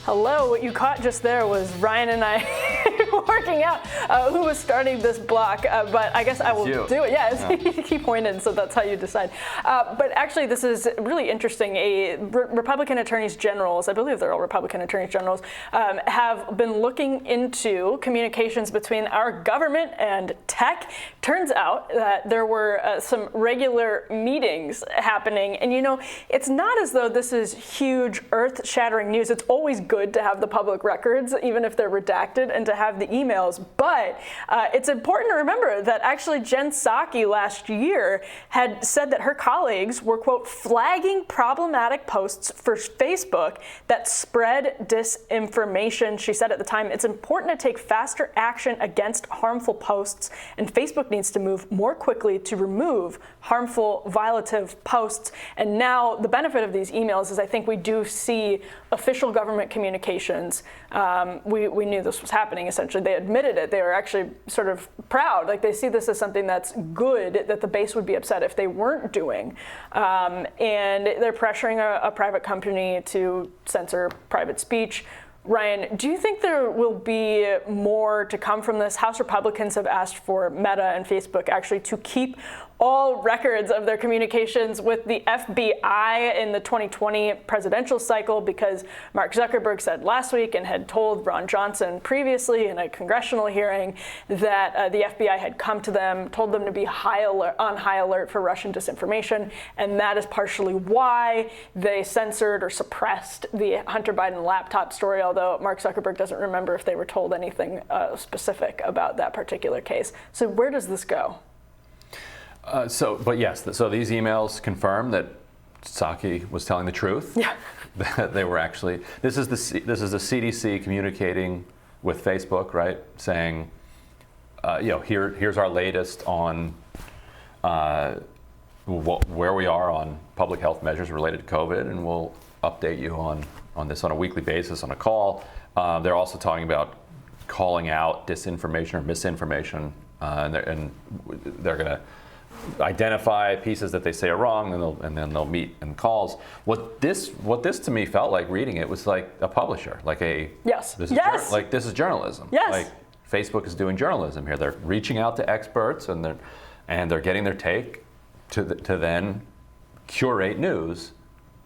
Hello, what you caught just there was Ryan and I working out who was starting this block, but I guess I will do it. Yeah, he pointed, so that's how you decide. But actually, this is really interesting. Republican attorneys generals, I believe they're all Republican attorneys generals, have been looking into communications between our government and tech. Turns out that there were some regular meetings happening, and it's not as though this is huge, earth-shattering news. It's always good to have the public records, even if they're redacted, and to have the emails. But it's important to remember that actually Jen Psaki last year had said that her colleagues were, quote, flagging problematic posts for Facebook that spread disinformation. She said at the time, it's important to take faster action against harmful posts, and Facebook needs to move more quickly to remove harmful, violative posts. And now the benefit of these emails is I think we do see official government communications. We knew this was happening, essentially. They admitted it. They were actually sort of proud. Like, they see this as something that's good, that the base would be upset if they weren't doing. And they're pressuring a private company to censor private speech. Ryan, do you think there will be more to come from this? House Republicans have asked for Meta and Facebook actually to keep all records of their communications with the FBI in the 2020 presidential cycle, because Mark Zuckerberg said last week and had told Ron Johnson previously in a congressional hearing that the FBI had come to them, told them to be on high alert for Russian disinformation, and that is partially why they censored or suppressed the Hunter Biden laptop story, although Mark Zuckerberg doesn't remember if they were told anything specific about that particular case. So where does this go? So these emails confirm that Psaki was telling the truth. Yeah. They were actually. This is the CDC communicating with Facebook, right? Saying, here's our latest on where we are on public health measures related to COVID, and we'll update you on this on a weekly basis on a call. They're also talking about calling out disinformation or misinformation, and they're going to identify pieces that they say are wrong, and then they'll meet in calls. What this to me felt like reading it was like a publisher, like a this is journalism. Yes. Like Facebook is doing journalism here. They're reaching out to experts and they're getting their take to then curate news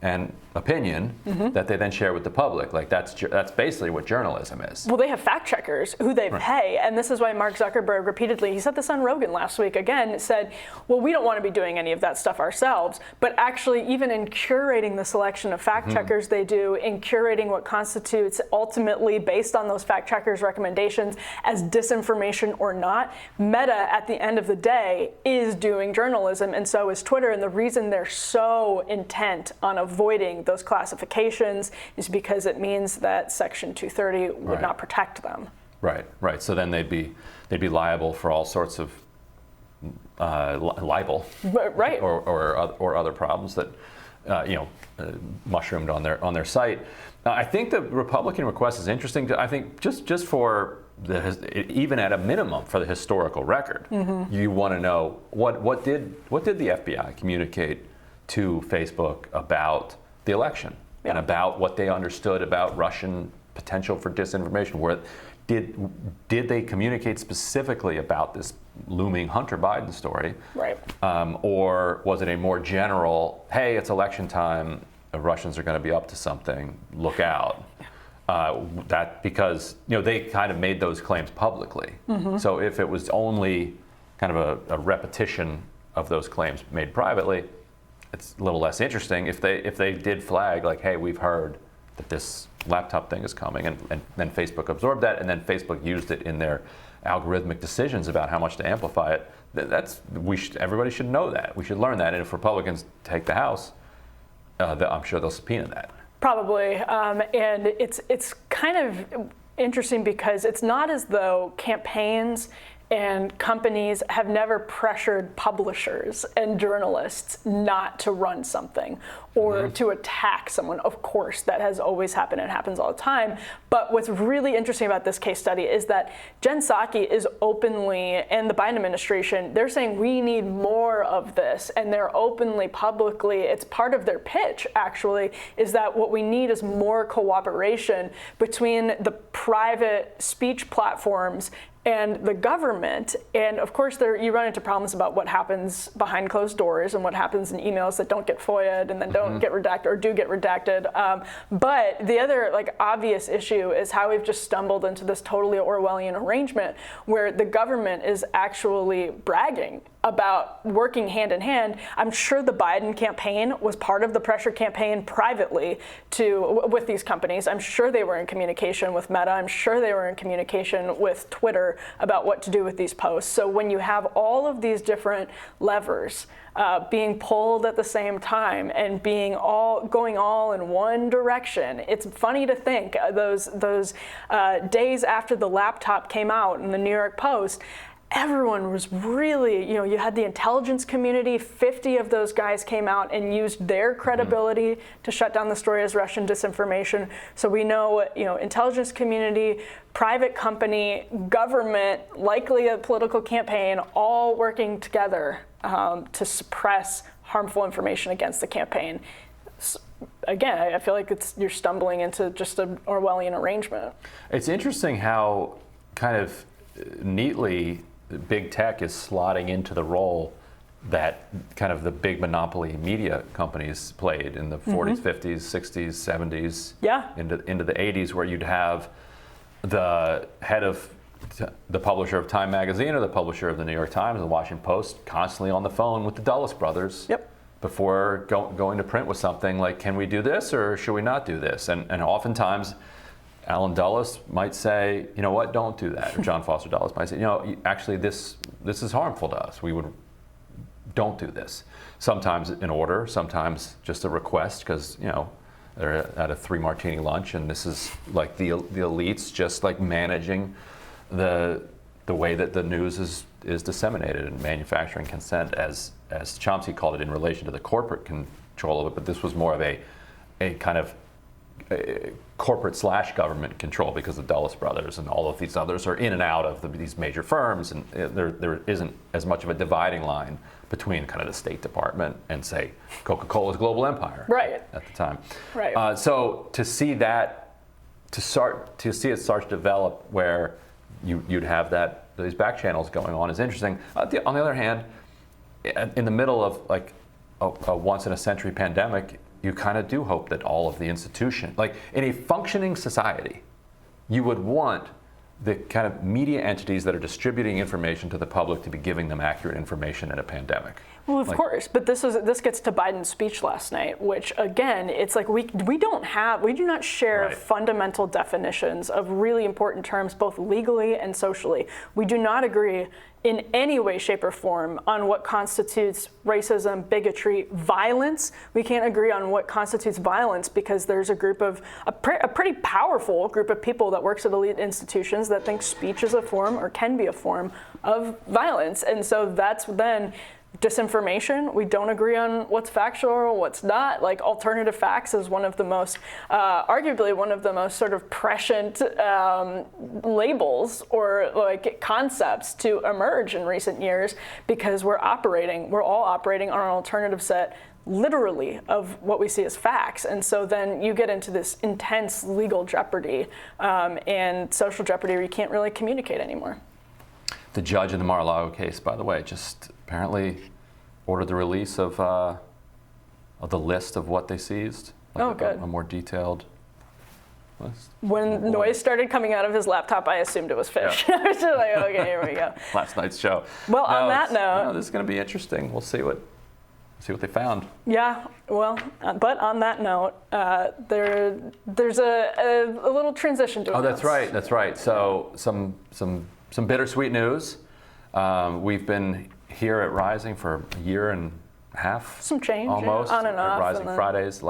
and opinion that they then share with the public. Like that's basically what journalism is. Well, they have fact checkers who they pay, and this is why Mark Zuckerberg repeatedly, he said this on Rogan last week again, said, well, we don't want to be doing any of that stuff ourselves, but actually even in curating the selection of fact checkers they do, in curating what constitutes ultimately based on those fact checkers' recommendations as disinformation or not, Meta at the end of the day is doing journalism, and so is Twitter, and the reason they're so intent on avoiding those classifications is because it means that Section 230 would not protect them. Right. So then they'd be liable for all sorts of libel, or other problems that mushroomed on their site. I think the Republican request is interesting. I think just for even at a minimum for the historical record, you want to know what did the FBI communicate to Facebook about the election and about what they understood about Russian potential for disinformation. Where did they communicate specifically about this looming Hunter Biden story? Right. Or was it a more general, hey, it's election time, the Russians are going to be up to something, look out. That because they kind of made those claims publicly. So if it was only kind of a repetition of those claims made privately, it's a little less interesting. If they did flag, like, hey, we've heard that this laptop thing is coming, and then Facebook absorbed that, and then Facebook used it in their algorithmic decisions about how much to amplify it, everybody should know that. We should learn that, and if Republicans take the House, I'm sure they'll subpoena that. Probably, and it's kind of interesting because it's not as though campaigns and companies have never pressured publishers and journalists not to run something. or to attack someone. Of course, that has always happened and happens all the time. But what's really interesting about this case study is that Jen Psaki is openly, and the Biden administration, they're saying we need more of this. And they're openly, publicly, it's part of their pitch, actually, is that what we need is more cooperation between the private speech platforms and the government. And of course, you run into problems about what happens behind closed doors and what happens in emails that don't get FOIA'd and then don't get redacted or do get redacted. But the other obvious issue is how we've just stumbled into this totally Orwellian arrangement where the government is actually bragging about working hand in hand. I'm sure the Biden campaign was part of the pressure campaign privately with these companies. I'm sure they were in communication with Meta. I'm sure they were in communication with Twitter about what to do with these posts. So when you have all of these different levers being pulled at the same time and going all in one direction, it's funny to think those days after the laptop came out in the New York Post, everyone was really, you had the intelligence community, 50 of those guys came out and used their credibility to shut down the story as Russian disinformation. So we know, intelligence community, private company, government, likely a political campaign, all working together to suppress harmful information against the campaign. Again, I feel like you're stumbling into just an Orwellian arrangement. It's interesting how kind of neatly big tech is slotting into the role that kind of the big monopoly media companies played in the 40s, 50s, 60s, 70s, into the 80s, where you'd have the head of the publisher of Time magazine or the publisher of the New York Times, the Washington Post, constantly on the phone with the Dulles brothers before going to print with something like, can we do this or should we not do this? And oftentimes Alan Dulles might say, you know what, don't do that. Or John Foster Dulles might say, actually this is harmful to us. Don't do this. Sometimes in order, sometimes just a request because, they're at a 3-martini lunch and this is like the elites just like managing the way that the news is disseminated and manufacturing consent, as Chomsky called it, in relation to the corporate control of it. But this was more of a kind of corporate/government control because the Dulles brothers and all of these others are in and out of these major firms, and there isn't as much of a dividing line between kind of the State Department and, say, Coca-Cola's global empire at the time. Right. So to see that, to see it start to develop where you'd have these back channels going on is interesting. On the other hand, in the middle of like a once-in-a-century pandemic, you kind of do hope that all of the institution, like in a functioning society, you would want the kind of media entities that are distributing information to the public to be giving them accurate information in a pandemic. Well, of course, but this gets to Biden's speech last night, which again, it's like we do not share fundamental definitions of really important terms, both legally and socially. We do not agree in any way, shape, or form on what constitutes racism, bigotry, violence. We can't agree on what constitutes violence because there's a pretty powerful group of people that works at elite institutions that think speech is a form or can be a form of violence. And so that's then disinformation. We don't agree on what's factual or what's not. Like alternative facts is one of the most, arguably one of the most sort of prescient labels or like concepts to emerge in recent years because we're all operating on an alternative set literally of what we see as facts. And so then you get into this intense legal jeopardy and social jeopardy where you can't really communicate anymore. The judge in the Mar-a-Lago case, by the way, just apparently ordered the release of the list of what they seized. Good. A more detailed list. When noise started coming out of his laptop, I assumed it was fish. I was just like, okay, here we go. Last night's show. Well, on that note, this is going to be interesting. We'll see what they found. Yeah, well, but on that note, there's a little transition to it. Oh, that's right. So some bittersweet news. We've been here at Rising for a year and a half. Some change, almost. On and off. At Rising Fridays,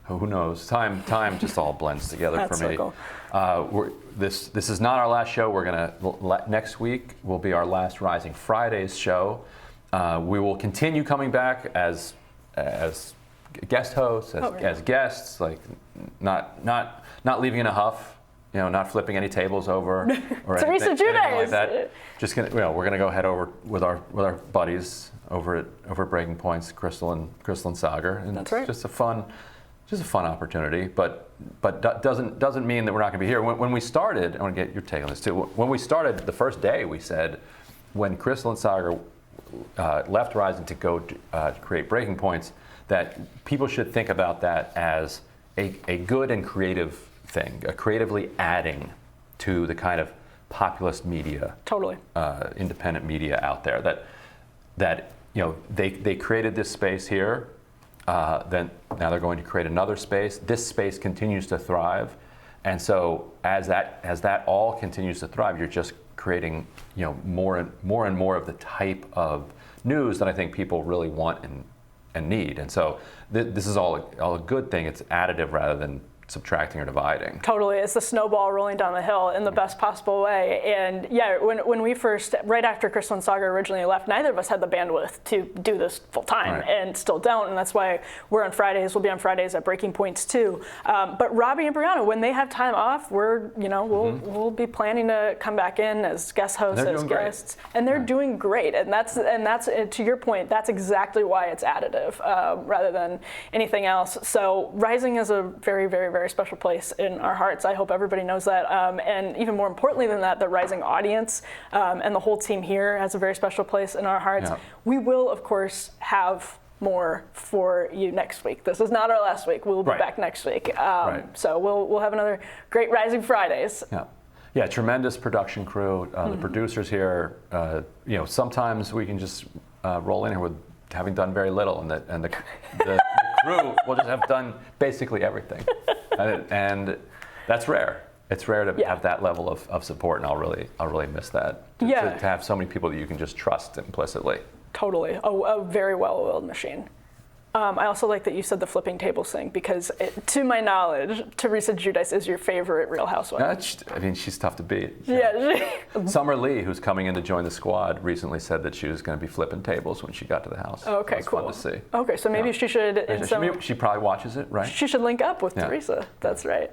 who knows? Time just all blends together for me. Cool. This is not our last show. We're gonna next week will be our last Rising Fridays show. We will continue coming back as guest hosts, as guests, like not leaving in a huff. Not flipping any tables over or Teresa anything like Giudice. that. Just we're gonna go head over with our buddies over at Breaking Point's Crystal and Sagar, and That's right. Just a fun opportunity. But doesn't mean that we're not gonna be here. When we started, I want to get your take on this too. When we started the first day, we said when Crystal and Sagar left Rising to go to create Breaking Points, that people should think about that as a good and creative thing, creatively adding to the kind of populist media, totally independent media out there. That they created this space here. Then now they're going to create another space. This space continues to thrive, and so as that all continues to thrive, you're just creating more and more of the type of news that I think people really want and need. And so this is all a good thing. It's additive rather than subtracting or dividing. Totally. It's the snowball rolling down the hill in the best possible way. And yeah, when we first, right after Crystal and Sagar originally left, neither of us had the bandwidth to do this full time, and still don't. And that's why we're on Fridays. We'll be on Fridays at Breaking Points too. But Robbie and Brianna, when they have time off, we'll be planning to come back in as guest hosts, as guests, and they're doing great. And that's to your point. That's exactly why it's additive rather than anything else. So Rising is a very, very, very special place in our hearts. I hope everybody knows that. And even more importantly than that, the Rising audience and the whole team here has a very special place in our hearts. Yeah. We will, of course, have more for you next week. This is not our last week. We'll be back next week. So we'll have another great Rising Fridays. Yeah, tremendous production crew. The producers here. Sometimes we can just roll in here with having done very little, and the crew will just have done basically everything. And that's rare. It's rare to have that level of support, and I'll really miss that. To have so many people that you can just trust implicitly. Totally, a very well-oiled machine. I also like that you said the flipping tables thing, because to my knowledge, Teresa Giudice is your favorite Real Housewife. She's tough to beat. Yeah. Summer Lee, who's coming in to join the squad, recently said that she was going to be flipping tables when she got to the house. Okay, cool. Fun to see. Okay, so maybe she should. She probably watches it, right? She should link up with Teresa. That's right.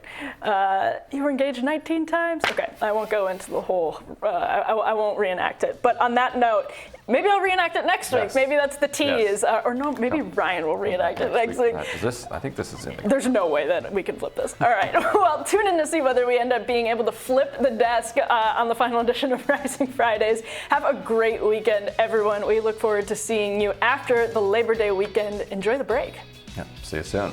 You were engaged 19 times? Okay, I won't go into the whole, I won't reenact it. But on that note, maybe I'll reenact it next week. Maybe that's the tease. Or no, maybe Ryan will reenact it next week. I think this is in there. There's no way that we can flip this. All right. Well, tune in to see whether we end up being able to flip the desk on the final edition of Rising Fridays. Have a great weekend, everyone. We look forward to seeing you after the Labor Day weekend. Enjoy the break. Yeah. See you soon.